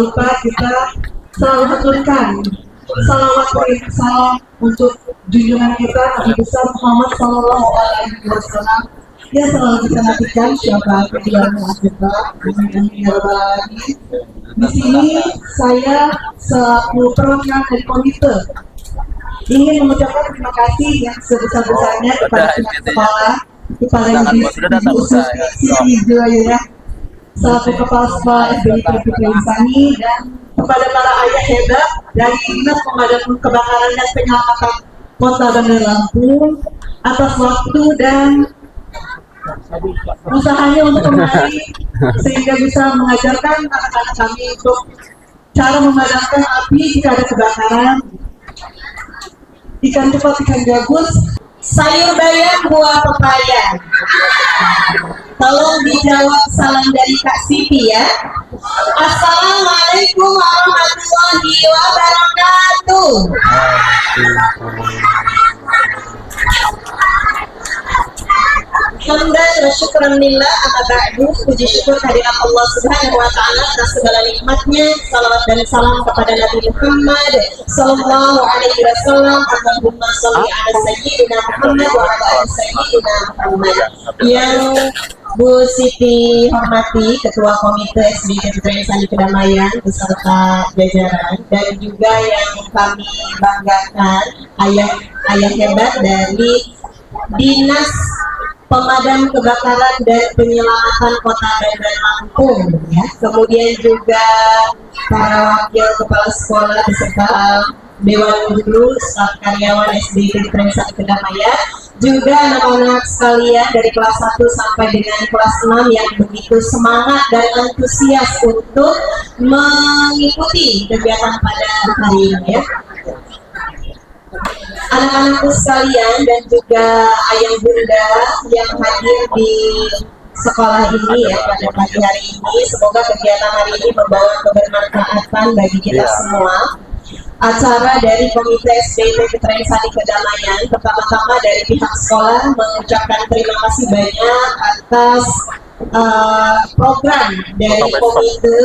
lupa kita selalu haturkan salawat dan salam untuk junjungan kita Nabi besar Muhammad Sallallahu Alaihi Wasallam yang selalu kita nantikan syafaat beliau kita. Di sini saya selaku perwakilan dari komite ingin mengucapkan terima kasih yang sebesar-besarnya kepada pihak sekolah, kepada khusus ya, selaku kepala sekolah SDI Fitri Insani, dan kepada para ayah hebat dari Dinas Pemadam Kebakaran dan Penyelamatan Kota Bandar Lampung atas waktu dan usahanya untuk kembali sehingga bisa mengajarkan anak-anak kami untuk cara memadamkan api jika ada kebakaran. Ikan cepat, ikan gabus, sayur bayam, buah pepaya. Tolong dijawab salam dari Kak Siti ya. Assalamualaikum warahmatullahi wabarakatuh. Hamdan wa syukran lillah, amma ba'du. Puji syukur kehadirat Allah Subhanahu wa taala atas segala nikmatnya. Salawat dan salam kepada Nabi Muhammad sallallahu alaihi wasallam. Allahumma shalli ala sayyidina Muhammad wa ala ali sayyidina Muhammad. Yang Bu Siti hormati Ketua Komite SDI Fitri Insani Kedamaian beserta jajaran, dan juga yang kami banggakan ayah hebat dari Dinas Pemadam Kebakaran dan Penyelamatan Kota Bandar Lampung ya. Kemudian juga para wakil kepala sekolah beserta Dewan Guru, staf karyawan SDI Fitri Insani Kedamaian, juga anak-anak sekalian dari kelas 1 sampai dengan kelas 6 yang begitu semangat dan antusias untuk mengikuti kegiatan pada hari ini ya. Anak-anakku sekalian dan juga ayah bunda yang hadir di sekolah ini ya pada pagi hari ini, semoga kegiatan hari ini membawa kebermanfaatan bagi kita semua. Acara dari Komite SDI Fitri Insani Kedamaian, pertama-tama dari pihak sekolah mengucapkan terima kasih banyak atas program dari komite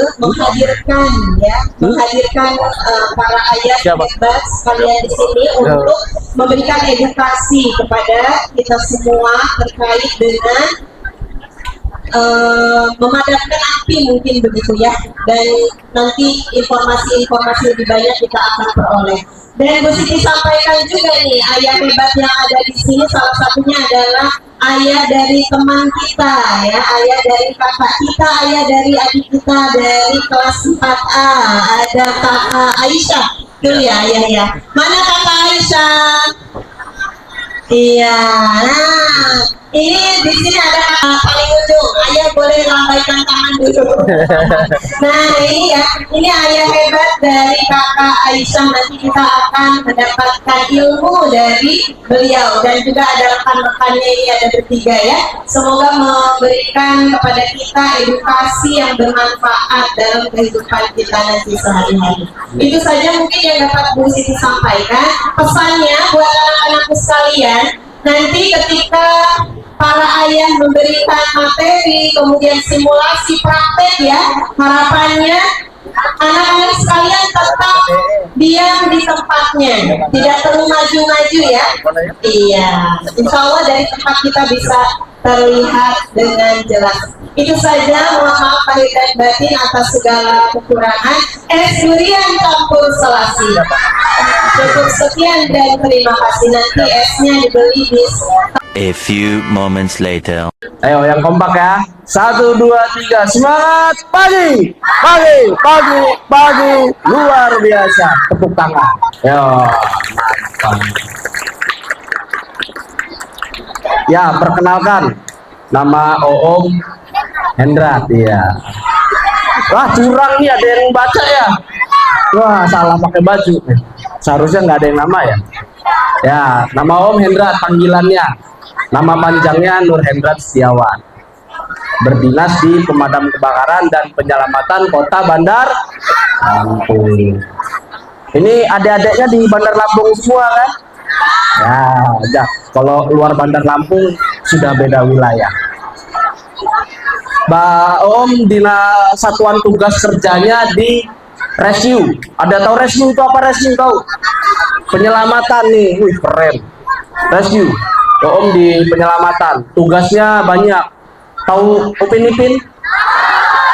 menghadirkan para ayah hebat sekalian di sini untuk memberikan edukasi kepada kita semua terkait dengan memadamkan api mungkin begitu ya, dan nanti informasi lebih banyak kita akan peroleh. Dan Bu Siti sampaikan juga nih, ayah hebat yang ada di sini salah satunya adalah ayah dari teman kita ya, ayah dari kakak kita, ayah dari adik kita dari kelas 4A, ada kakak Aisyah tuh ya ayah ya. Mana kakak Aisyah? Iya, nah ini di sini ada paling ujung, ayah boleh lambaikan tangan dulu. Nah ini ya, ini ayah hebat dari kakak Aisyah, nanti kita akan mendapatkan ilmu dari beliau, dan juga ada rekan-rekannya ini ada bertiga ya. Semoga memberikan kepada kita edukasi yang bermanfaat dalam kehidupan kita nanti sehari-hari. Itu saja mungkin yang dapat Bu Siti sampaikan. Pesannya buat anak-anakku sekalian, nanti ketika para ayah memberikan materi, kemudian simulasi praktek ya, harapannya anak-anak sekalian tetap diam di tempatnya, tidak perlu maju-maju ya. Iya, insya Allah dari tempat kita bisa terlihat dengan jelas. Itu saja, mohon maaf lahir dan batin atas segala kekurangan. Es durian campur selasi. Cukup sekian dan terima kasih. Nanti esnya dibeli di A few moments later. Ayo yang kompak ya. 1, 2, 3, semangat pagi, pagi, pagi, pagi, luar biasa. Tepuk tangan. Yo. Ya, perkenalkan, nama Oom Hendrat ya. Wah curang nih, ada yang baca ya. Wah salah pakai baju. Seharusnya nggak ada yang nama ya. Ya, nama Om Hendrat panggilannya. Nama panjangnya Nur Hendrat Setiawan. Berdinas di Pemadam Kebakaran dan Penyelamatan Kota Bandar Lampung. Ini adik-adiknya di Bandar Lampung semua kan? Ya, kalau luar Bandar Lampung sudah beda wilayah. Mbak Om Dinas Satuan Tugas Kerjanya di Rescue. Ada tahu rescue itu apa? Rescue tahu? Penyelamatan nih. Wih, keren. Rescue. Om di penyelamatan. Tugasnya banyak. Tahu Upin Ipin?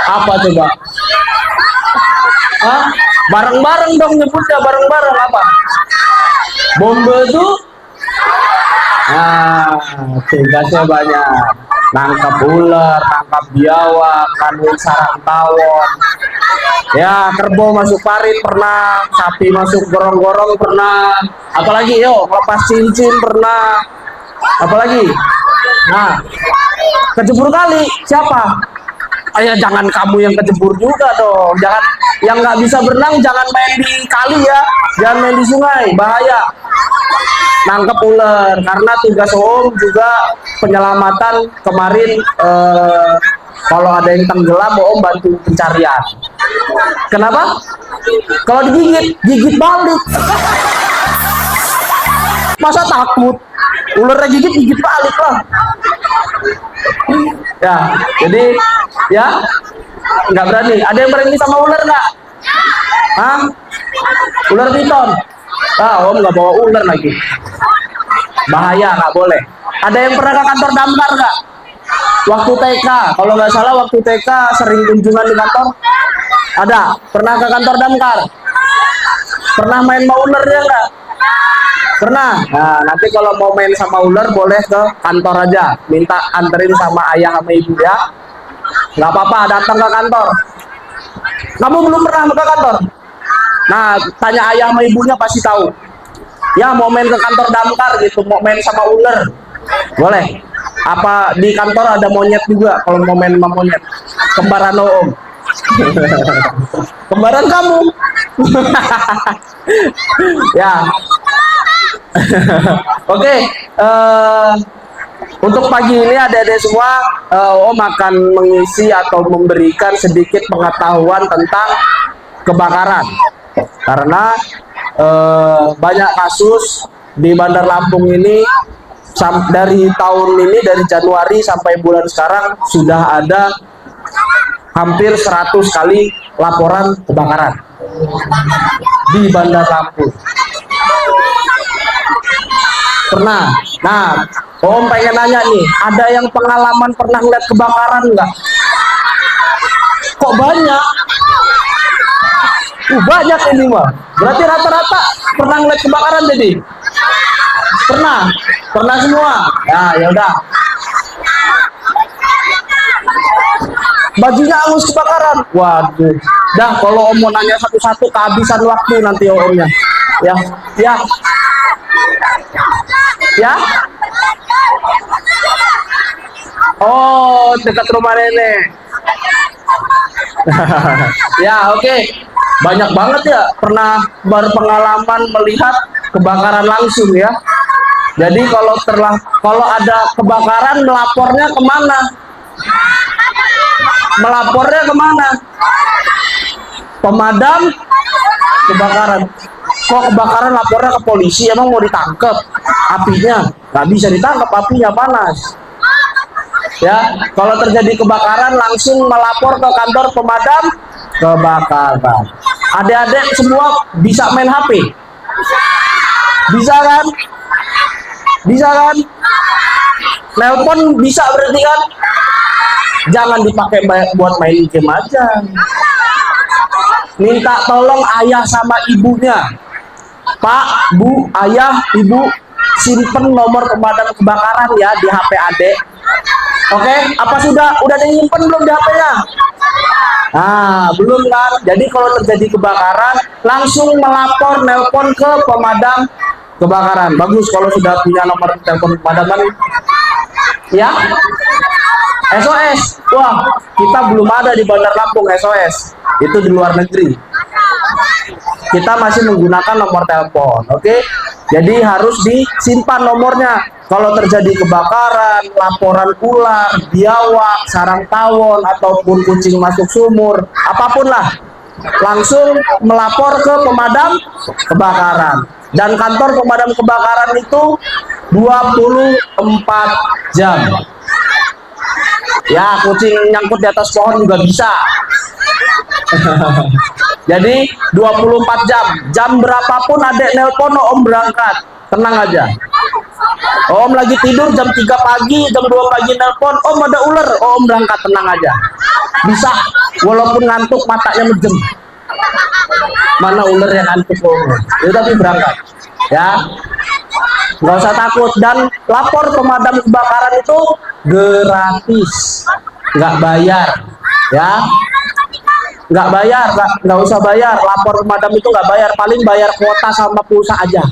Apa coba? Hah? Bareng-bareng dong nyebutnya, bareng-bareng apa? Bombe tuh? Nah, tugasnya banyak. Nangkap ular, nangkap biawak, kanwin sarang tawon. Ya, kerbau masuk parit pernah, sapi masuk gorong-gorong pernah. Apalagi yo, lepas cincin pernah. Apalagi? Nah, kejebur kali siapa? Ya jangan kamu yang kejebur juga dong. Jangan yang nggak bisa berenang jangan main di kali ya, jangan main di sungai, bahaya. Nangkep ular karena tugas Om juga penyelamatan kemarin. Kalau ada yang tenggelam Om bantu pencarian. Kenapa? Kalau digigit, gigit balik. Masa takut? Ularnya gigit, gigit balik lah. Ya, jadi ya nggak berani. Ada yang berani sama ular nggak? Hah? Ular piton? Ah, Om nggak bawa ular lagi. Bahaya, nggak boleh. Ada yang pernah ke kantor damkar nggak? Waktu TK, kalau nggak salah waktu TK sering kunjungan di kantor. Ada? Pernah ke kantor damkar? Pernah main sama ularnya nggak? Pernah? Nah, nanti kalau mau main sama ular boleh ke kantor aja. Minta anterin sama ayah sama ibu ya. Nggak apa-apa, datang ke kantor. Kamu belum pernah ke kantor? Nah, tanya ayah sama ibunya pasti tahu. Ya, mau main ke kantor damkar gitu, mau main sama ular. Boleh. Apa di kantor ada monyet juga kalau mau main sama monyet? Kembaran Om. Kembaran kamu. Ya. Oke, untuk pagi ini adik-adik semua, Om akan mengisi atau memberikan sedikit pengetahuan tentang kebakaran. Karena banyak kasus di Bandar Lampung ini dari tahun ini, dari Januari sampai bulan sekarang sudah ada hampir 100 kali laporan kebakaran di Bandar Lampung. Pernah. Nah, Om pengen nanya nih, ada yang pengalaman pernah ngeliat kebakaran nggak? Kok banyak? Banyak ini mah. Berarti rata-rata pernah ngeliat kebakaran jadi? Pernah? Pernah semua? Ya udah. Bajunya angus kebakaran. Waduh. Dah, kalau Om mau nanya satu-satu kehabisan waktu nanti Omnya. Ya. Ya? Oh, dekat rumah nenek. Ya, oke. Banyak banget ya pernah berpengalaman melihat kebakaran langsung ya. Jadi kalau ada kebakaran melapornya kemana? Melapornya kemana? Pemadam kebakaran. Kok kebakaran lapornya ke polisi? Emang mau ditangkap apinya? Nggak bisa ditangkap, apinya panas. Ya, kalau terjadi kebakaran langsung melapor ke kantor pemadam kebakaran. Adik-adik semua bisa main HP? Bisa kan? Bisa kan? Nelpon bisa berarti kan? Jangan dipakai buat main game aja. Minta tolong ayah sama ibunya. Pak, Bu, ayah, ibu, simpen nomor pemadam kebakaran ya di HP adek. Oke, apa udah nyimpen belum di HP-nya? Nah, belum kan? Jadi kalau terjadi kebakaran langsung melapor, nelpon ke pemadam kebakaran. Bagus kalau sudah punya nomor telepon pemadaman. Ya. SOS. Wah, kita belum ada di Bandar Lampung SOS. Itu di luar negeri. Kita masih menggunakan nomor telepon, oke? Jadi harus disimpan nomornya. Kalau terjadi kebakaran, laporan ular, biawak, sarang tawon, ataupun kucing masuk sumur, apapun lah, langsung melapor ke pemadam kebakaran. Dan kantor pemadam kebakaran itu 24 jam. Ya, kucing nyangkut di atas pohon juga bisa. Jadi 24 jam. Jam berapapun adek nelpon, Om berangkat. Tenang aja. Om lagi tidur jam 3 pagi, jam 2 pagi nelpon, Om ada ular, Om berangkat, tenang aja. Bisa, walaupun ngantuk matanya menjem. Mana ular yang ngantuk Om? Ya tapi berangkat. Ya. Nggak usah takut, dan lapor pemadam kebakaran itu gratis. Nggak bayar. Ya. Nggak bayar, nggak usah bayar. Lapor pemadam itu nggak bayar, paling bayar kuota sama pulsa aja.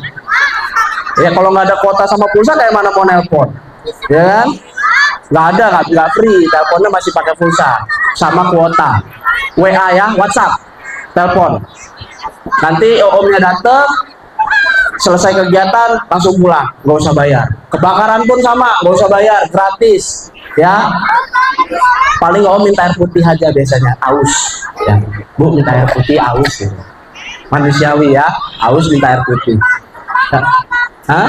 Ya kalau nggak ada kuota sama pulsa kayak mana mau nelpon, ya kan? Nggak ada, nggak free, teleponnya masih pakai pulsa sama kuota. WA ya, WhatsApp, telepon. Nanti omnya dateng, selesai kegiatan langsung pulang, nggak usah bayar. Kebakaran pun sama, nggak usah bayar, gratis. Ya, paling om minta air putih aja biasanya, aus. Ya, Bu minta air putih, aus. Gitu. Manusiawi ya, aus minta air putih. Hah?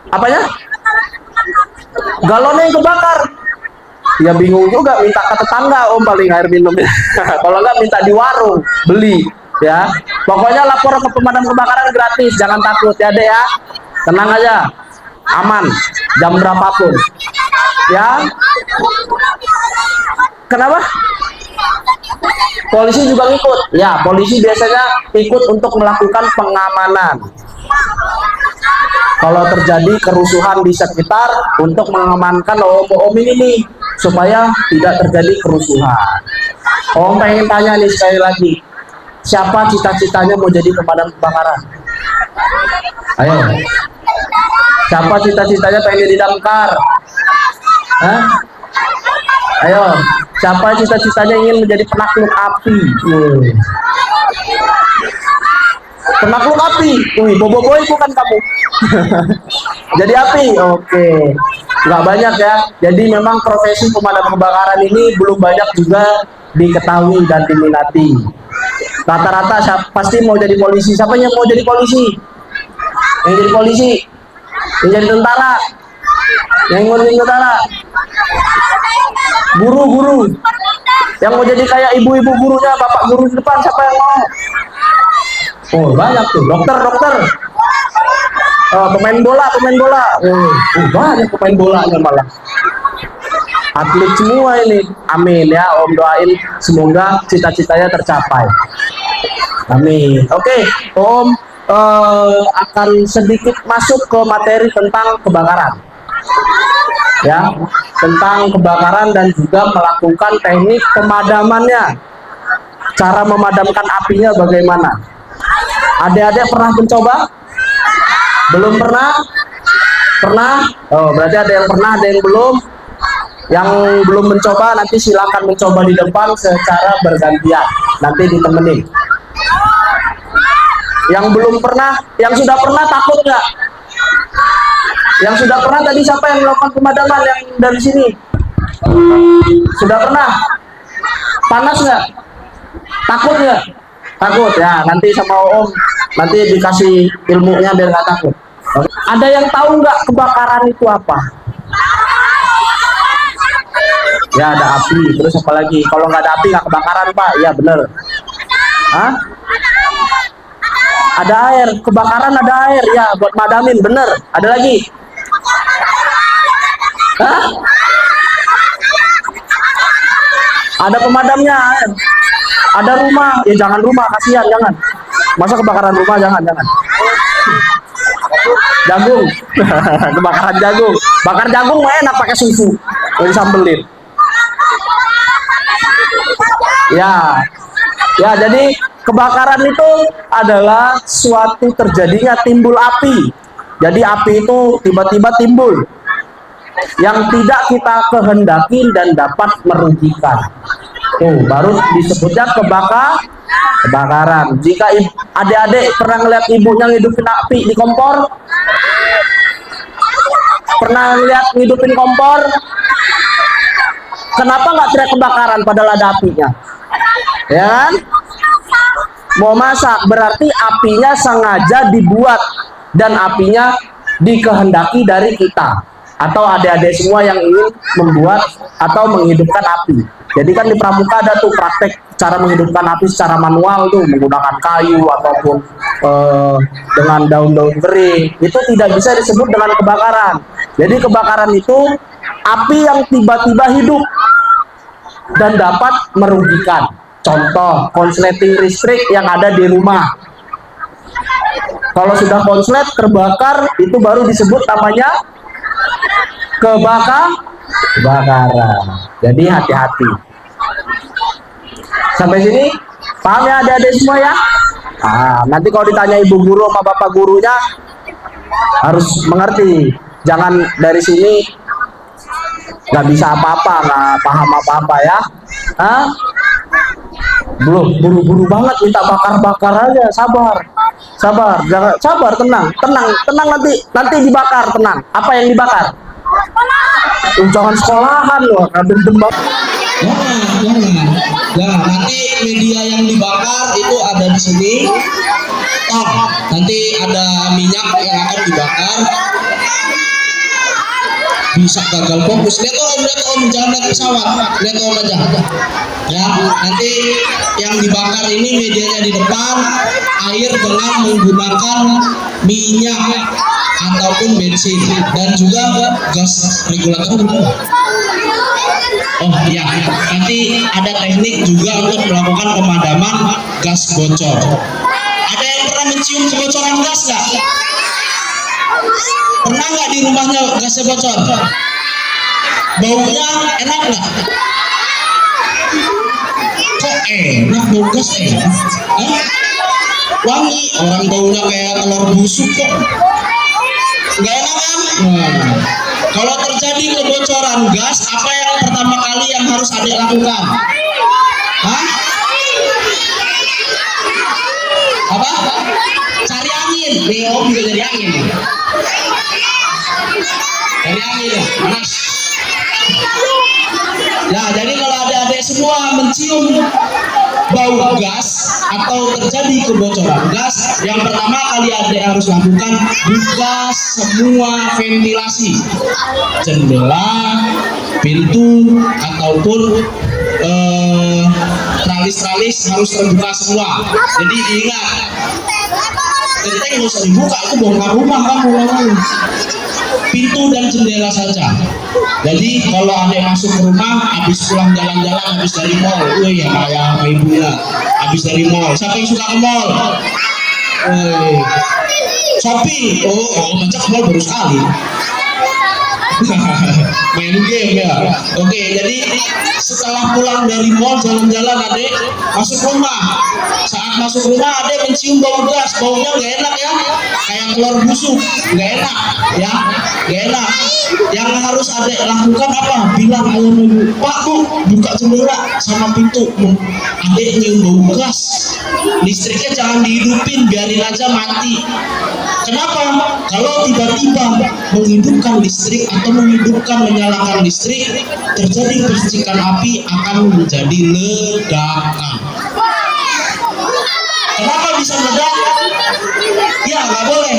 Apanya? Galonnya yang kebakar. Ya bingung juga, minta ke tetangga om paling air minumnya. Kalau enggak minta di warung beli ya. Pokoknya lapor ke pemadam kebakaran gratis, jangan takut ya dek ya. Tenang aja, aman jam berapapun. Ya. Kenapa? Polisi juga ngikut. Ya, polisi biasanya ikut untuk melakukan pengamanan. Kalau terjadi kerusuhan di sekitar, untuk mengamankan om ini nih, supaya tidak terjadi kerusuhan. Om pengen tanya nih sekali lagi, siapa cita-citanya mau jadi pemadam kebakaran? Ayo. Siapa cita-citanya pengen jadi damkar? Hah? Ayo. Siapa cita-citanya ingin menjadi penakluk api? Penakluk api. Wih, boboiboy bukan kamu. Jadi api. Oke. Nggak banyak ya. Jadi memang profesi pemadam kebakaran ini belum banyak juga diketahui dan diminati. Rata-rata pasti mau jadi polisi. Siapa yang mau jadi polisi? Yang jadi polisi? Yang jadi tentara? Yang mau jadi tentara? Guru-guru. Yang mau jadi kayak ibu-ibu gurunya, bapak guru di depan, siapa yang mau? Oh banyak tuh, dokter. Pemain bola. Banyak pemain bolanya malah. Atlet semua ini. Amin ya, om doain semoga cita-citanya tercapai. Amin. Oke, om akan sedikit masuk ke materi tentang kebakaran. Ya, tentang kebakaran dan juga melakukan teknik pemadamannya. Cara memadamkan apinya bagaimana? Adik-adik pernah mencoba? Belum pernah? Pernah? Oh, berarti ada yang pernah, ada yang belum. Yang belum mencoba nanti silakan mencoba di depan secara bergantian. Nanti ditemenin. Yang belum pernah, yang sudah pernah takut nggak? Yang sudah pernah tadi siapa yang melakukan pemadaman yang dari sini? Sudah pernah? Panas nggak? Takut nggak? Takut ya, nanti sama om nanti dikasih ilmunya biar nggak takut. Ada yang tahu nggak kebakaran itu apa? Ya ada api, terus apa lagi? Kalau nggak ada api nggak kebakaran pak? Ya bener. Hah? Ada air, kebakaran ada air ya buat madamin, bener. Ada lagi? Hah? Ada pemadamnya. Ada rumah, ya jangan rumah, kasihan, jangan. Masa kebakaran rumah, jangan. Jagung, kebakaran jagung. Bakar jagung enak pakai susu, disambelin. Ya, jadi kebakaran itu adalah suatu terjadinya timbul api. Jadi api itu tiba-tiba timbul yang tidak kita kehendaki dan dapat merugikan. Tuh, baru disebutnya kebakaran. Jika adik-adik pernah ngeliat ibunya ngidupin api di kompor, pernah ngeliat ngidupin kompor, kenapa nggak teriak kebakaran padahal ada apinya? Ya kan? Mau masak berarti apinya sengaja dibuat dan apinya dikehendaki dari kita atau adik-adik semua yang ingin membuat atau menghidupkan api. Jadi kan di pramuka ada tuh praktek cara menghidupkan api secara manual tuh menggunakan kayu ataupun dengan daun-daun kering. Itu tidak bisa disebut dengan kebakaran. Jadi kebakaran itu api yang tiba-tiba hidup dan dapat merugikan. Contoh, konsleting listrik yang ada di rumah. Kalau sudah konslet terbakar, itu baru disebut namanya kebakaran. Jadi hati-hati. Sampai sini paham ya adik-adik semua ya? Nanti kalau ditanya ibu guru sama bapak gurunya harus mengerti. Jangan dari sini nggak bisa apa-apa, nggak paham apa-apa ya. Belum, buru-buru banget minta bakar-bakar aja. Sabar, jangan sabar, tenang nanti dibakar, tenang. Apa yang dibakar? Jangan sekolahan loh, adem banget. Nah, nanti media yang dibakar itu ada di sini. Nanti ada minyak yang akan dibakar. Bisa gagal fokus. Lihat om, jangan naik pesawat. Lihat om aja. Ya, nanti yang dibakar ini medianya di depan, air dengan menggunakan minyak ataupun bensin dan juga gas regulator. Oh iya, nanti ada teknik juga untuk melakukan pemadaman gas bocor. Ada yang pernah mencium kebocoran gas nggak? Pernah nggak di rumahnya gasnya bocor? Baunya enak nggak? Kok enak bau gas enak? Wangi, orang baunya kayak telur busuk kok. Nggak enak kan? Kalau terjadi kebocoran gas, apa yang pertama kali yang harus adik lakukan? Apa? Cari angin. Nih om juga cari angin. Cari angin ya, panas. Nah, jadi kalau adik-adik semua mencium bau gas atau terjadi kebocoran gas, yang pertama kali adik harus lakukan buka semua ventilasi, jendela, pintu ataupun tralis-tralis harus terbuka semua. Jadi diingat, genteng nggak usah dibuka, itu bongkar rumah kan mulai. Pintu dan jendela saja. Jadi kalau adik masuk ke rumah, habis pulang jalan-jalan, habis dari mall, ya kayak sama ibunya, habis dari mall. Siapa yang suka ke mall? Shopping. Oh, macam ke mall baru sekali. Main game ya. Oke, jadi setelah pulang dari mall jalan-jalan adik masuk rumah. Saat masuk rumah adik mencium bau gas, baunya nggak enak ya, kayak telur busuk, nggak enak ya, nggak enak. Yang harus adik lakukan apa? Bilang ayam ibu, Pak Bu, buka jendela sama pintu. Adik nyium bau gas, listriknya jangan dihidupin, biarin aja mati. Kenapa? Kalau tiba-tiba menghidupkan listrik atau menyalakan listrik, terjadi percikan api akan menjadi ledakan. Kenapa bisa meledak? Ya nggak boleh.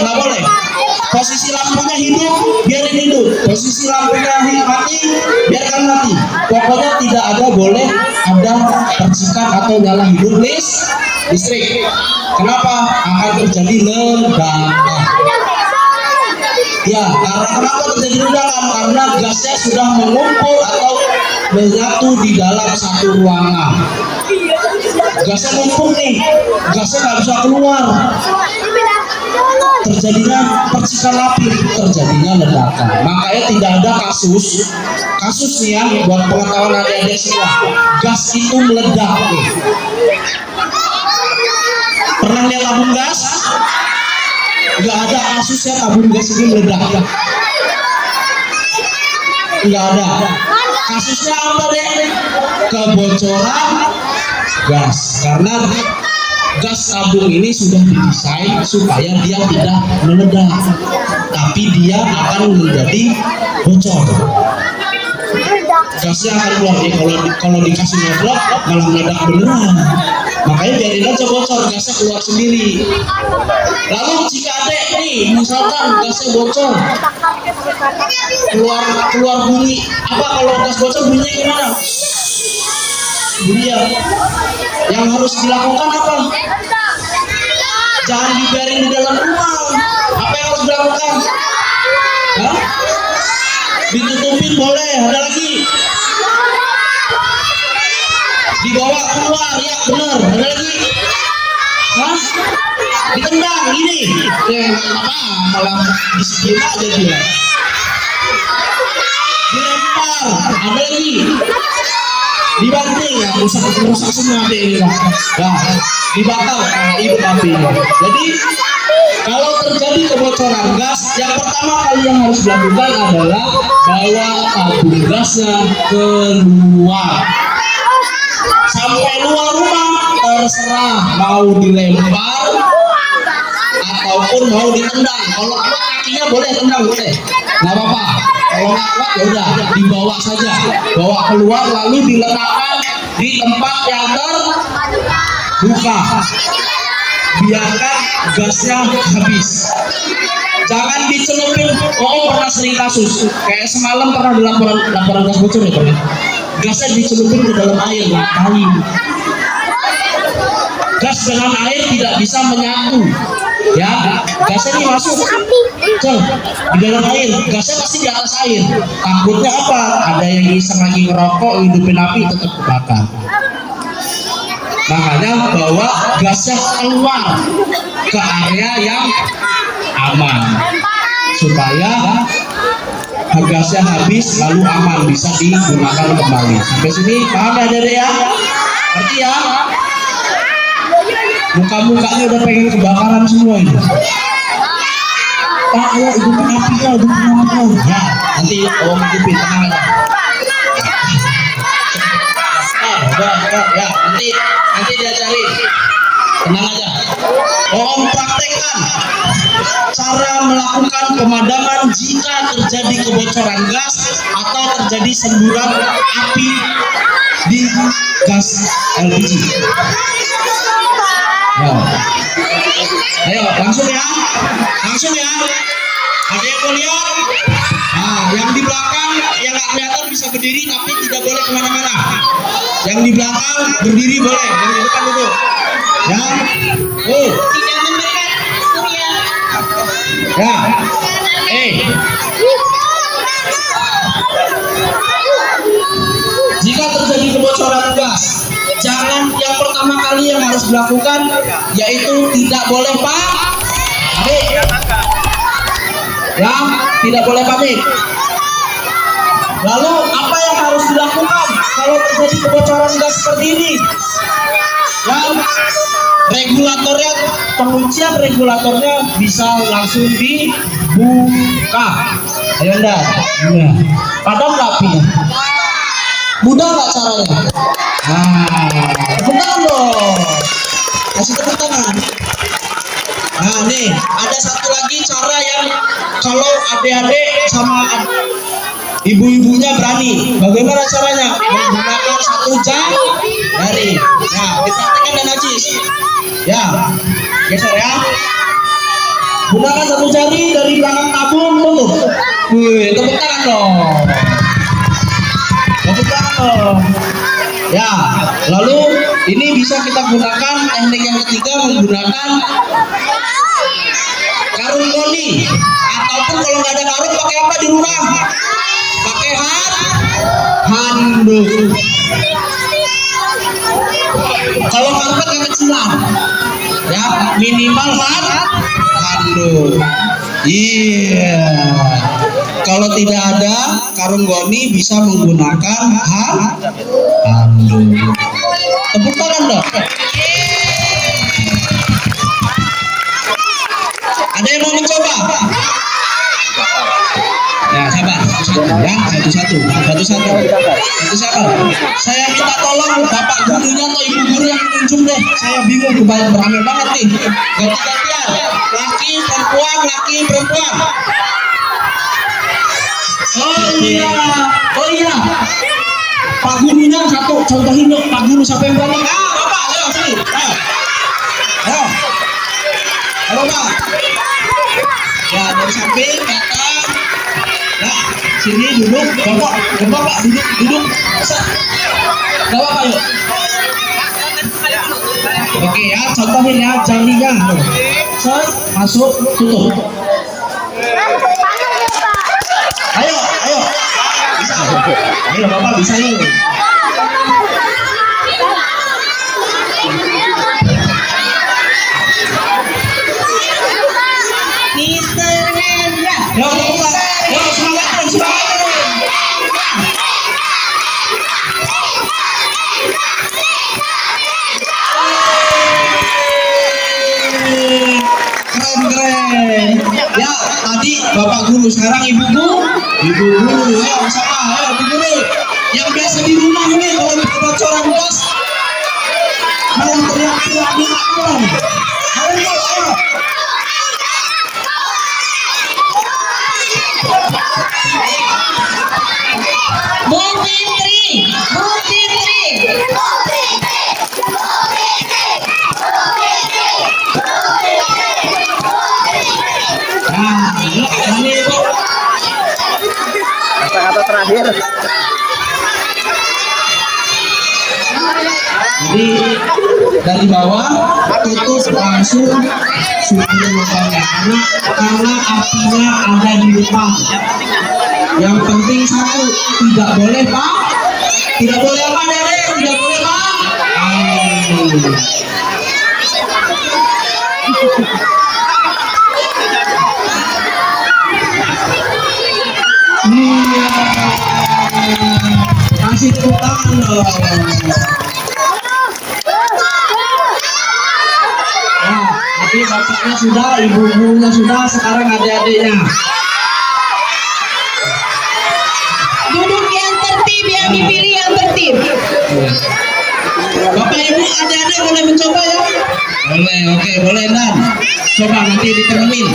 Posisi lampunya hidup, biarin hidup. Posisi lampunya mati, biarkan mati. Pokoknya tidak ada boleh ada percikan atau nyala hidup listrik. Kenapa? Akan terjadi ledakan. Ya, karena kenapa terjadi ledakan? Karena gasnya sudah mengumpul atau menyatu di dalam satu ruangan. Gasnya numpuk nih, gasnya nggak bisa keluar. Terjadinya percikan api, terjadinya ledakan. Makanya tidak ada kasus nih ya, buat pengetahuan adik-adik semua, gas itu meledak nih. Pernah lihat tabung gas? Nggak ada kasusnya tabung gas ini meledak. Nggak ada. Kasusnya apa deh? Kebocoran gas. Karena gas tabung ini sudah didesain supaya dia tidak meledak, tapi dia akan menjadi bocor. Gasnya akan keluar. Kalau dikasih ngeblok malah meledak beneran. Makanya biarin aja bocor, gasnya keluar sendiri. Lalu jika adek nih, misalkan gasnya bocor, keluar bunyi, apa kalau gas bocor bunyinya gimana? Iya. Yang harus dilakukan apa? Jangan dibiarin di dalam rumah. Apa yang harus dilakukan? Hah? Ditutupin boleh, ada lagi. Dibawa keluar, ya benar, ada lagi. Hah? Ditendang, ini. Ya, apa? Malah disiplin aja dia. Dilempar, ada lagi. Dibanting, ya, rusak semua deh. Nah, dibakar ibu apinya. Jadi kalau terjadi kebocoran gas, yang pertama kali yang harus dilakukan adalah bawa tabung gasnya keluar. Sampai luar rumah terserah mau dilempar ataupun mau ditendang. Kalau kuat kakinya boleh tendang, boleh, nggak apa-apa. Kalau nggak kuat ya udah dibawa saja, bawa keluar lalu diletakkan di tempat yang terbuka. Biarkan gasnya habis. Jangan dicelupin. Oh, pernah sering kasus kayak semalam pernah di laporan gas bocor ya, Pak. Gasnya dicelupin ke dalam air, ngapain? Gas dengan air tidak bisa menyatu. Ya, gasnya ini masuk di dalam air, gasnya pasti di atas air. Takutnya apa? Ada yang iseng lagi ngerokok, hidupin api, tetap kebakar. Makanya bawa gasnya keluar ke area yang aman supaya gasnya habis lalu aman bisa digunakan kembali. Sampai sini paham ya Dede ya? Ngerti ya? Muka-mukanya udah pengen kebakaran semua ini. Pak, ayo hidupin apinya, hidupin apinya. Ya, nanti om hidupin, tenang aja. Ya, nanti dia cari. Tenang aja. Om praktekkan cara melakukan pemadaman jika terjadi kebocoran gas atau terjadi semburan api di gas LPG. Ya. Ayo langsung ya. Ada yang mau lihat? Nah, yang di belakang yang nggak kelihatan bisa berdiri tapi tidak boleh kemana-mana. Yang di belakang berdiri boleh, yang di depan dulu. Ya, Tidak mendekat surya. ya. Jika terjadi kebocoran gas, jangan yang pertama kali yang harus dilakukan yaitu tidak boleh panik. Ya, tidak boleh panik. Lalu apa yang harus dilakukan kalau terjadi kebocoran gas seperti ini? Ya, regulatornya, penguncian regulatornya bisa langsung dibuka. Ayo enggak? Ya. Padam nggak apinya? Mudah nggak caranya? Tepuk tangan dong. Kasih tepuk tangan. Nah nih, ada satu lagi cara yang kalau adik-adik sama ibu-ibunya berani. Bagaimana caranya? Menggunakan satu jari. Nah, dipraktekkan dan najis. Ya, geser ya. Gunakan satu jari dari belakang tabung tutup. Wih, tepuk tangan dong. Tepuk tangan dong. Ya, lalu ini bisa kita gunakan teknik yang ketiga menggunakan karung goni ataupun kalau nggak ada karung pakai apa di rumah? Pakai handuk. Kalau karpet kekecilan, ya minimal handuk. Iya. Kalau tidak ada karung goni bisa menggunakan handuk. Tepuk tangan dong. Ada yang mau mencoba? Ya, sabar. Satu-satu. Saya minta tolong bapak gurunya atau ibu guru yang menunjuk deh. Saya bingung, beramai banget nih. Ganti-gantian. Laki, perempuan. Oh iya. Pak gurunya satu, contohin dong. Pak guru siapa yang berani? Bapak, ayo sini. Ayo. Halo, Pak. Ya, dari samping, datang. Ya, sini duduk. Bapak, duduk. Gak apa-apa, yuk. Oke ya, contohin ya jalinya. Set, masuk, tutup. Ayo, ayo. Bisa. Ayo Bapak bisa yuk. Mister Hendra. Yo, semangat terus, semangat. Keren. Ya, tadi Bapak Guru, sekarang Ibu Guru. Ibu Guru, ya sama, ya Ibu Guru. Yang biasa di rumah ini kalau ada bocoran gas, malah teriak-teriak di rumah. Ayo, ayo. Bu Fitri. Bu Fitri. Nah, ini Ibu. Kata-kata terakhir. Jadi dari bawah tutup langsung supaya lubangnya karena apinya ada di depan. Yang penting satu, tidak boleh Pak, tidak boleh apa Dede, tidak boleh Pak. Iya, kasih tepuk tangan dong. Nah, tapi bapaknya sudah, ibu gurunya sudah, sekarang adik-adiknya. Duduk yang tertib, yang dipilih yang tertib. Bapak ibu adik-adik boleh mencoba ya? Boleh, oke, boleh Dan. Coba nanti ditemenin.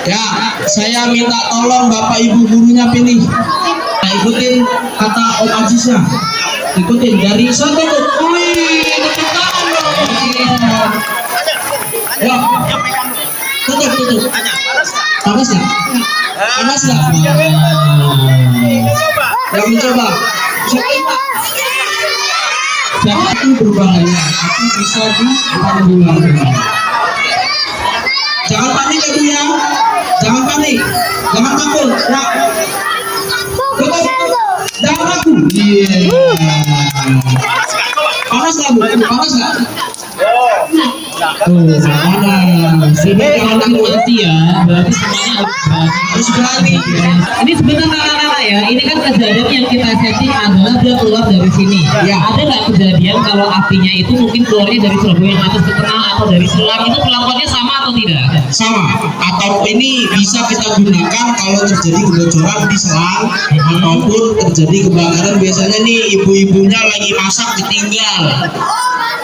Ya, saya minta tolong bapak ibu gurunya pilih. Nah, ikutin kata Om Ajisnya. Ikutin dari satu tuh. Wih, tepuk tangan dong. Ya, tutup. Panas nggak? Panas nggak? Yang mencoba. Jangan itu berbahaya, tapi bisa ditanggulangi. Jangan panik ya Bu ya, jangan panik, jangan takut. Ya. Tutup. Jangan takut. Iya. Panas nggak Bu? Panas nggak? Panas. Ini kalau mati ya, berarti semuanya Harus berani. ini sebenarnya kakak-kakak ya, ini kan kejadian yang kita setting adalah dia keluar dari sini. Ya. Ada nggak kejadian kalau apinya itu mungkin keluarnya dari Surabaya yang atas ke tengah atau dari selang, itu perlakuannya sama atau tidak? Sama. Atau ini bisa kita gunakan kalau terjadi kebocoran di selang ataupun terjadi kebakaran. Biasanya nih ibu-ibunya lagi masak ditinggal.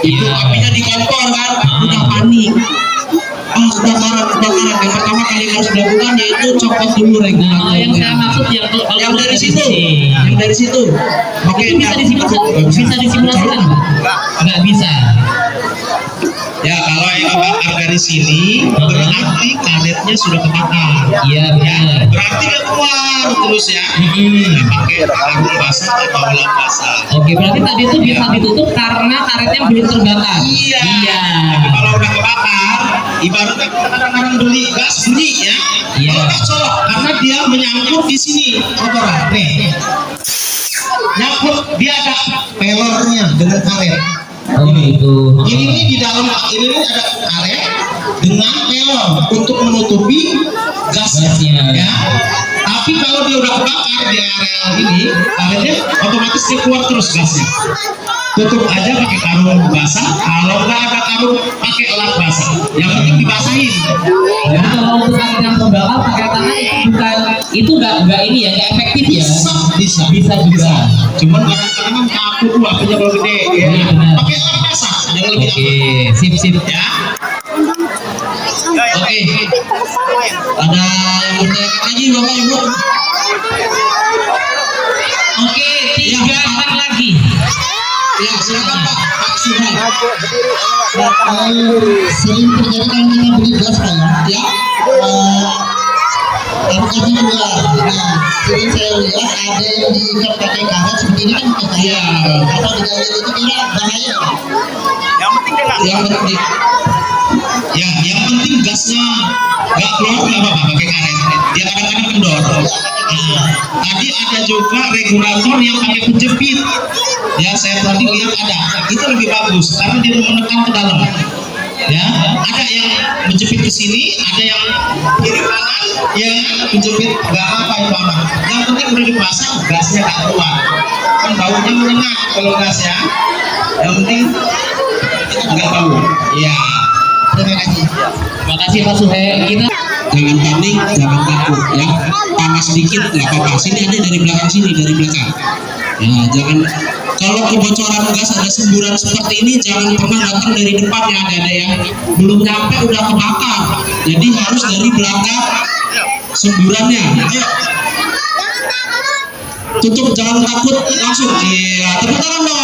Itu Iya. apinya di kompor kan, udah panik. Kebakaran. Yang pertama kali harus dilakukan yaitu copot dulu regulator. Nah, yang saya maksud yang kalau yang dari situ, sini. yang dari situ. Oke, Itu bisa disimulasikan nggak? Nggak bisa. Ya, kalau yang kebakar dari sini berarti karetnya sudah kebakar. Iya benar. Berarti dia keluar terus ya. Pakai sarung basah atau lap basah. Oke, berarti tadi itu bisa ditutup karena karetnya belum terbakar. Iya. Iya. Tapi kalau udah kebakar, ibaratnya kadang-kadang beli gas bunyi ya. Iya. Kalau kacau, karena dia menyangkut di sini kotoran. Nih, nyangkut dia ada pelornya dengan karet. Oh gitu. Ini di dalam ini ada karet dengan pelor untuk menutupi gasnya. Ya. Tapi kalau dia udah kebakar di area ini, karetnya otomatis dia keluar terus gasnya. Tutup aja pakai karung basah. Kalau nggak ada karung, pakai lap basah. Yang penting dibasahin. Jadi kalau untuk karet yang terbakar pakai tangan itu nggak ini ya, nggak efektif ya. Bisa juga. Cuman kadang-kadang kan takut tuh apinya kalau gede. Ya. Iya, benar. Pakai lap basah. Jangan lebih Oke, sip. ya. Oke. Ada yang bertanya lagi Bapak Ibu? Oke, 3 orang lagi. Ya, silakan Pak Subhan. Sering terjadi kalau kita beli gas Pak ya. Rambutnya dua. Nah, jadi saya lihat ada yang diikat pakai karet seperti ini kan bahaya. Kalau digayung itu kira bahaya. Yang penting, ya, yang penting gasnya nggak keluar nggak apa-apa pakai karet. Dia kadang-kadang kendor. Nah, tadi ada juga regulator yang pakai penjepit. Ya, saya tadi lihat ada. Itu lebih bagus karena dia menekan ke dalam. Ya, ada yang menjepit ke sini, ada yang kiri kanan, yang menjepit nggak apa itu aman. Yang penting udah dipasang, gasnya nggak keluar. Kan baunya menyengat kalau gas ya. Yang penting nggak bau. Ya, terima kasih. Terima kasih Pak Suhe. Kita Jangan panik, jangan takut ya. Panas sedikit nggak apa-apa. Sini ada dari belakang sini, dari belakang. Ya, jangan. Kalau kebocoran gas ada semburan seperti ini, jangan pernah datang dari depan ya, ada ya. Belum nyampe udah kebakar. Jadi harus dari belakang semburannya. Ayo. Tutup, jangan takut, langsung. Iya, tepuk tangan dong.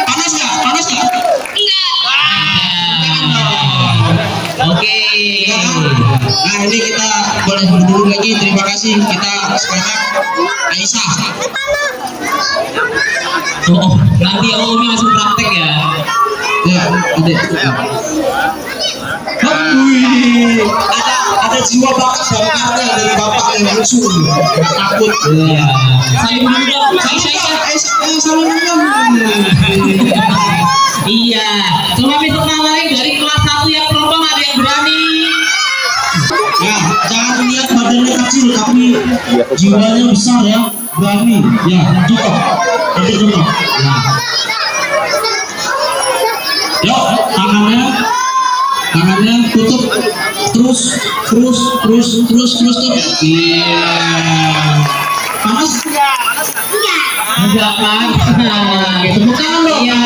Panas nggak? Panas nggak? oke. Nah, ini kita boleh berdiri lagi. Terima kasih. Kita sekarang Aisyah. Oh, nanti Omnya langsung praktek ya. Ya, adek. Wih, ada jiwa bakarnya dari bapak yang langsung nggak takut. Iya. Salim dulu dong. Aisyah, salam dulu. Iya. Coba minta lagi dari kelas 1 yang perempuan ada yang berani. Ya, jangan lihat badannya kecil tapi jiwanya besar ya, berani. Ya, cukup. Nanti cukup. Ya. Yuk, tangannya tutup terus. Iya. Panas? Enggak kan? Tepuk tangan dong. Iya.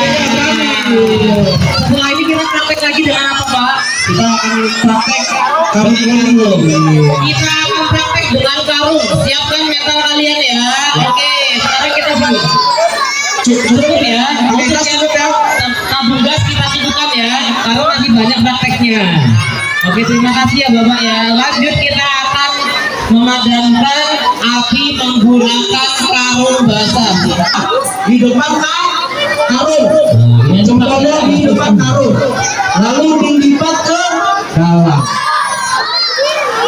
Setelah ini kita praktek lagi dengan apa, Pak? Kita akan praktek karung. Kita akan praktek dengan karung. Siapkan mental kalian ya. Oke, sekarang kita cukup ya. Untuk yang tabung gas kita cukupkan ya. Karena masih banyak prakteknya. Oke, terima kasih ya Bapak ya. Lanjut kita akan memadamkan api menggunakan karung basah. Di depan karung. Jempolnya di depan karung. Lalu dilipat ke dalam.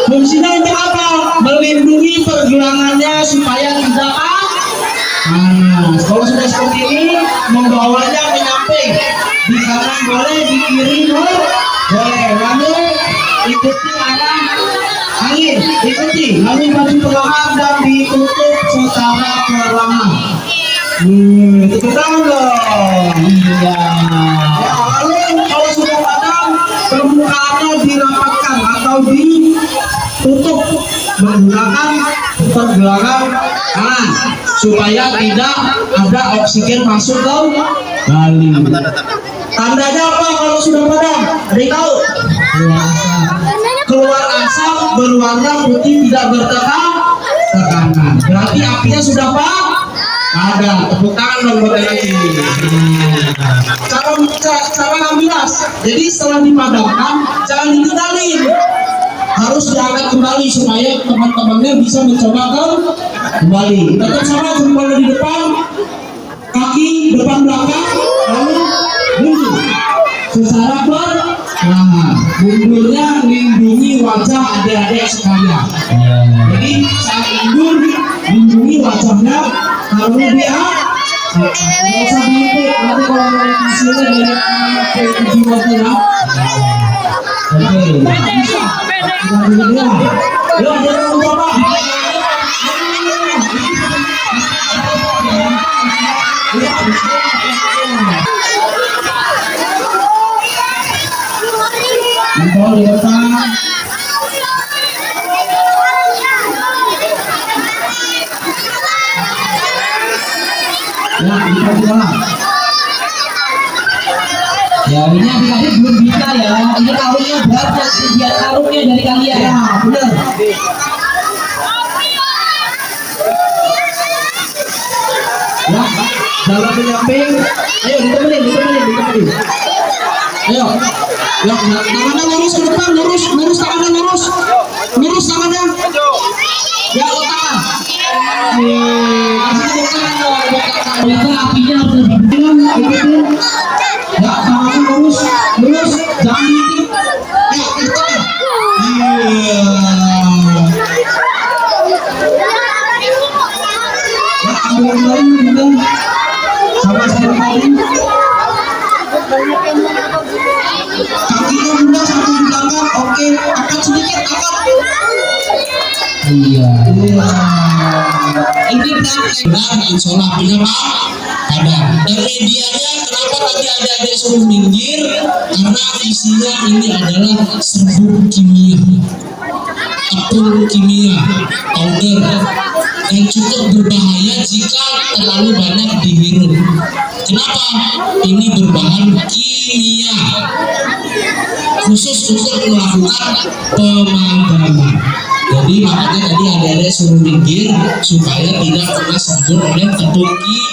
Fungsinya untuk apa? Melindungi pergelangannya supaya tidak panas. Kalau sudah seperti ini, membawanya menyamping. Di kanan boleh, di kiri boleh. Lalu ikuti arah angin, ikuti. Lalu maju perlahan dan ditutup secara perlahan. Tepuk tangan dong. Iya. Lalu kalau sudah padam, permukaannya dirapatkan atau ditutup menggunakan pergelangan kanan supaya tidak ada oksigen masuk ke dalam. Tandanya apa kalau sudah padam? Ada yang tahu? Keluar asap berwarna putih tidak bertekanan. Berarti apinya sudah ada. Tepuk tangan dong buat lagi. Cara ambilas. Jadi setelah dipadamkan jangan ditinggalin. Harus diangkat kembali supaya teman-temannya bisa mencoba kembali. Tetap sama jempolnya di depan, kaki depan belakang, lalu mundur secara perlahan. Mundurnya lindungi wajah adik-adik sekalian. Jadi saat mundur lindungi wajahnya, lalu dia nggak usah diintip. Nanti kalau hasilnya dari anak ke jiwa kita. Oke, bisa. Kita dulu ya. Yuk, jangan lupa. Jempol di depan. Ya, kita jalan. Ya, ini adik-adik belum bisa ya. Ini karungnya berat ya. Biar karungnya dari kalian. Ya, benar. Ya, jalan penyamping. Ayo ditemenin. Ayo. Ya, tangannya lurus ke depan, lurus tangannya lurus. Lurus tangannya. kasih tekan dong buat ternyata apinya harus lebih bilang gitu. Ya, tangannya lurus, lurus, jangan dikit. Ya, itu. Iya. Ya, ambil lagi gitu. Sama-sama tadi. Kakinya mudah satu di belakang, oke. Angkat sedikit, angkat. Iya. Ini benar, insyaallah punya Pak. Ada. Dan medianya kenapa tadi adik-adik suruh minggir? Karena isinya ini adalah serbuk kimia, tepung kimia, powder, dan cukup berbahaya jika terlalu banyak dihirup. Kenapa? Ini berbahan kimia khusus untuk melakukan pemadaman. Jadi makanya tadi adik-adik suruh minggir supaya tidak kena sentuh oleh tepung kimia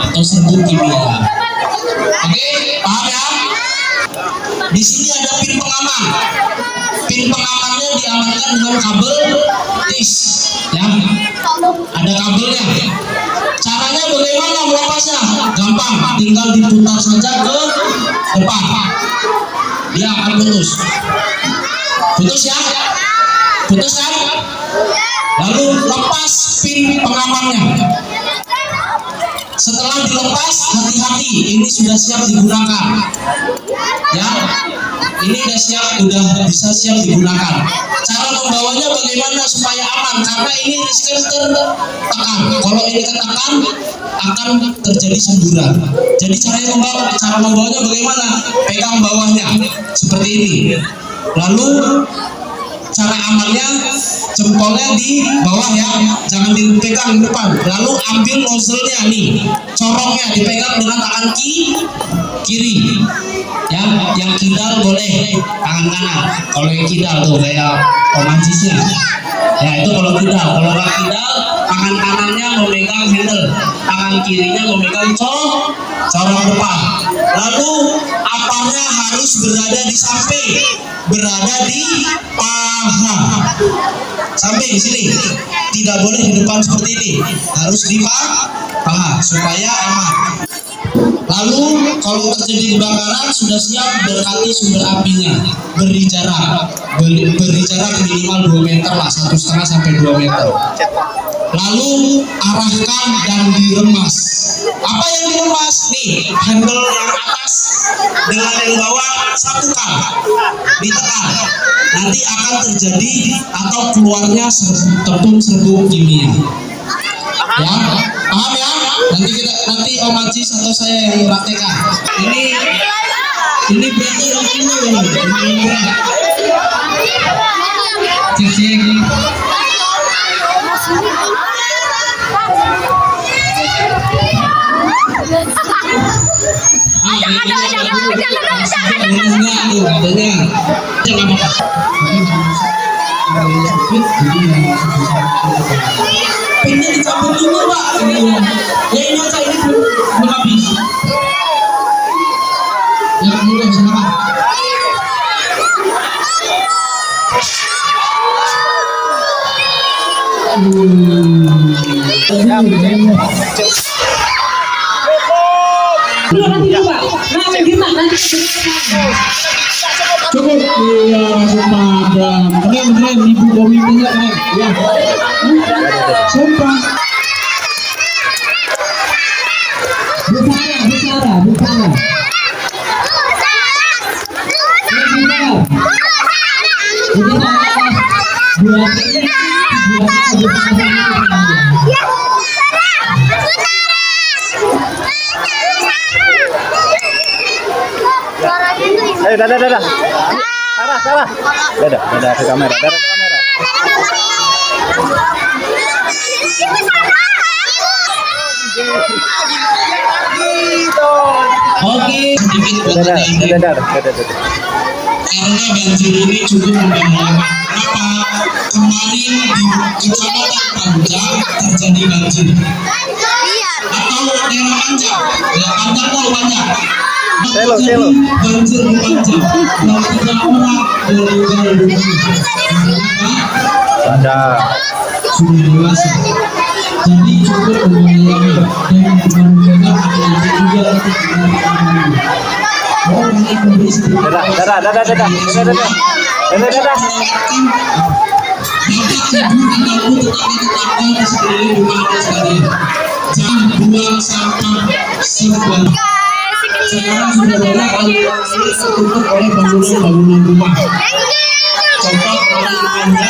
atau serbuk kimia. Oke, paham ya? Di sini ada pin pengaman. Pin pengamannya diamankan dengan kabel tis, ya. Ada kabelnya. Caranya bagaimana melepasnya? Gampang, tinggal diputar saja ke depan. Dia akan putus. Putus ya? Putus kan? Lalu lepas pin pengamannya. Setelah dilepas, hati-hati, ini sudah siap digunakan. Ya, ini udah bisa siap digunakan. Cara membawanya bagaimana supaya aman? Karena ini riskan tertekan. Kalau ini tertekan akan terjadi semburan. Jadi cara membawanya bagaimana? Pegang bawahnya seperti ini. Lalu cara amannya jempolnya di bawah ya, jangan dipegang di depan. Lalu ambil nozzle-nya nih, corongnya dipegang dengan tangan kiri. Ya, yang kidal boleh tangan kanan. Kalau yang kidal tuh kayak omancisnya. Ya itu kalau kidal. Kalau nggak kidal, tangan kanannya memegang handle, tangan kirinya memegang corong depan. Lalu aparnya harus berada di samping, berada di paha. Sampai di sini, tidak boleh di depan seperti ini, harus di paha supaya aman. Lalu kalau terjadi kebakaran sudah siap dekati sumber apinya, beri jarak minimal 2 meter lah, 1,5 sampai 2 meter. Lalu arahkan dan diremas. Apa yang diremas? Nih, handle yang atas dengan yang bawah satukan, ditekan. Nanti akan terjadi atau keluarnya tepung serbuk kimia. Ya, paham ya? Nanti Om Ajis atau saya yang praktekkan. Ini berarti rotinya ya. Cek. Pinnya dicabut dulu Pak. Ya ini aja, ini belum habis. Ya kemudian silakan. Cukup, iya padam. Keren Ibu Komitenya keren. Ya. Sumpah. Bicara. Ayo, dadah. Salah. Dadah ke kamera. Oke, sedikit Dadah. Karena banjir ini cukup membahayakan. Kenapa? Kemarin di Kecamatan Panjang terjadi banjir. Atau daerah Panjang. Ya, Panjang tahu Panjang. Selo. Banjir di Panjang. Dan 3 orang meninggal dunia. Ada. sudah dewasa. Jadi cukup menyayangi dan bukan hati-hati juga untuk menyayangi. Orang yang memberi sedikit jangan buang sampah sembarangan. Sekarang sudah banyak aliran ini tertutup oleh bangunan-bangunan rumah. Contoh penanganannya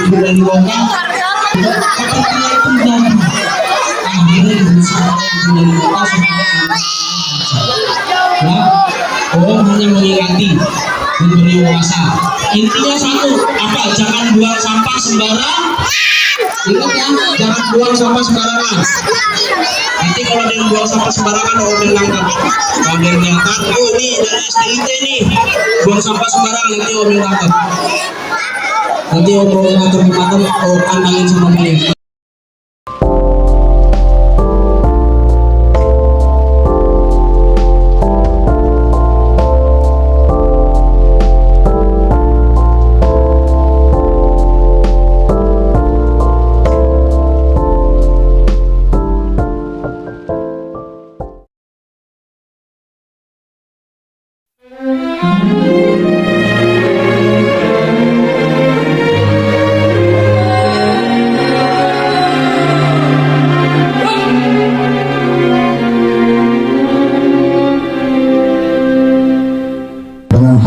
ibu dan bongkar kepentingan pribadi. Akhirnya berusaha ibu dan bongkar supaya orang hanya mengingati memberi kuasa. Intinya satu, apa? Jangan buang sampah sembarang. Ingat ya, jangan buang sampah sembarangan. Nanti kalau ada yang buang sampah sembarangan, orang yang nangkap. Kalau ada yang nyangkat, oh ini dari STIT nih, buang sampah sembarangan, nanti orang yang nangkap. Nanti orang yang nangkap di kantor, orang kandangin sama dia.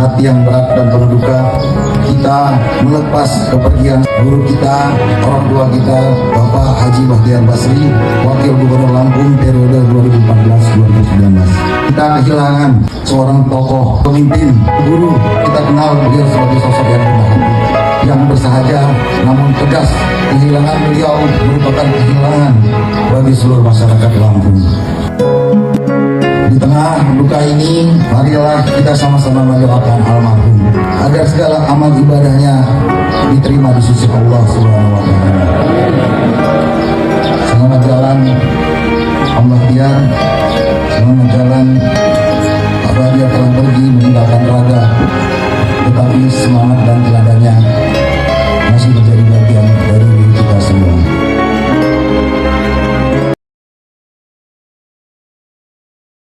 hati yang berat dan penuh duka, kita melepas kepergian guru kita, orang tua kita, Bapak Haji Bahtiar Basri, Wakil Gubernur Lampung periode 2014-2019. Kita kehilangan seorang tokoh pemimpin, guru. Kita kenal beliau sebagai sosok yang rendah hati, yang bersahaja namun tegas. Kehilangan beliau merupakan kehilangan bagi seluruh masyarakat Lampung. Di tengah duka ini, marilah kita sama-sama mendoakan almarhum agar segala amal ibadahnya diterima di sisi Allah Subhanahu wa